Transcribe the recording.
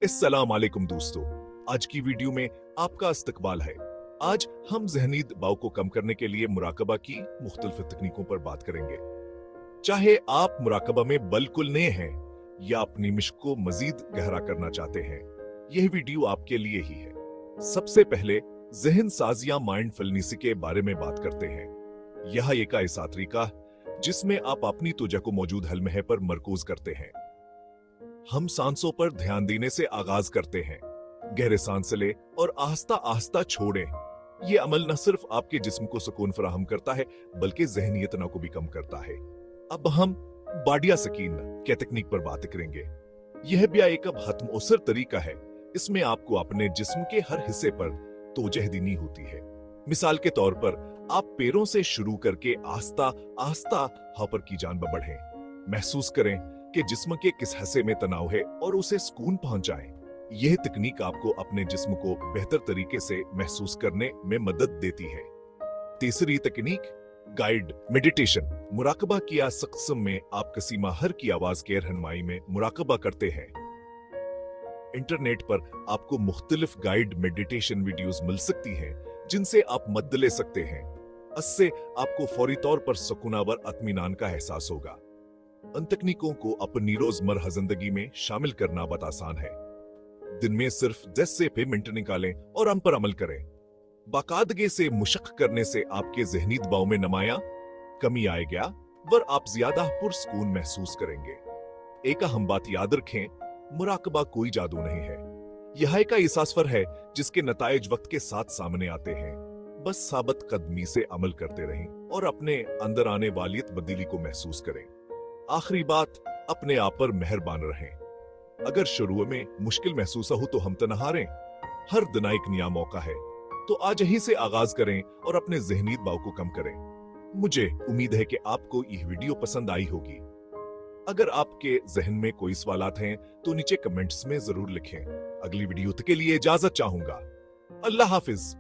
अस्सलाम वालेकुम दोस्तों, आज की वीडियो में आपका इस्तकबाल है। आज हम ज़हनी दबाव को कम करने के लिए मुराकबा की मुख्तलिफ तकनीकों पर बात करेंगे। चाहे आप मुराकबा में बिल्कुल नए हैं या अपनी मशक को मजीद गहरा करना चाहते हैं, यह वीडियो आपके लिए ही है। सबसे पहले जहन साज या माइंडफुलनेस के बारे में बात करते हैं। यह एक ऐसा तरीका जिसमें आप अपनी तुजा को मौजूद हलमहे पर मरकूज करते हैं। हम सांसों पर ध्यान देने से आगाज करते हैं। गहरे सांस ले और आहिस्ता आहिस्ता छोड़ें। यह अमल न सिर्फ आपके जिस्म को सुकून फराहम करता है बल्कि ज़हनी तनाव को भी कम करता है। अब हम बाडिया सकीन के तकनीक पर बात करेंगे। यह भी एक हतमोसर तरीका है। इसमें आपको अपने जिस्म के हर हिस्से पर तोजह देनी होती है। मिसाल के तौर पर आप पैरों से शुरू करके आहिस्ता आहिस्ता हवा पर की जानिब बढ़ें। महसूस करें कि जिस्म के किस हिस्से में तनाव है और उसे सुकून पहुंचाएं। यह तकनीक आपको अपने जिस्म को बेहतर तरीके से महसूस करने में मदद देती है। तीसरी तकनीक गाइड मेडिटेशन। मुराकबा किया सक़्सम में आप कसीमा हर की आवाज के रहनुमाई में मुराकबा करते हैं। इंटरनेट पर आपको मुख्तलिफ गाइड मेडिटेशन वीडियोस मिल सकती हैं जिनसे आप मदद ले सकते हैं। इससे आपको फौरी तौर पर सुकूनावर इत्मीनान का एहसास होगा। इन तकनीकों को अपनी रोजमर्रा जिंदगी में शामिल करना बहुत आसान है। दिन में सिर्फ 10 से 5 मिनट निकालें और उन पर अमल करें। बाकायदगी से मुशक करने से आपके ज़हनी दबाव में नमाया कमी आएगा और आप ज्यादा पुरसकून महसूस करेंगे। एक अहम बात याद रखें, मुराकबा कोई जादू नहीं है। यह एक ऐसा सफर है जिसके नताइज वक्त के साथ सामने आते हैं। बस साबित कदमी से अमल करते रहें और अपने अंदर आने वाली तब्दीली को महसूस करें। आखिरी बात, अपने आप पर मेहरबान रहें। अगर शुरू में मुश्किल महसूस हो तो हम न हारें। हर दिन एक नया मौका है, तो आज ही से आगाज करें और अपने ज़हनी दबाव को कम करें। मुझे उम्मीद है कि आपको यह वीडियो पसंद आई होगी। अगर आपके जहन में कोई सवालात हैं तो नीचे कमेंट्स में जरूर लिखें। अगली वीडियो के लिए इजाजत चाहूंगा। अल्लाह हाफिज।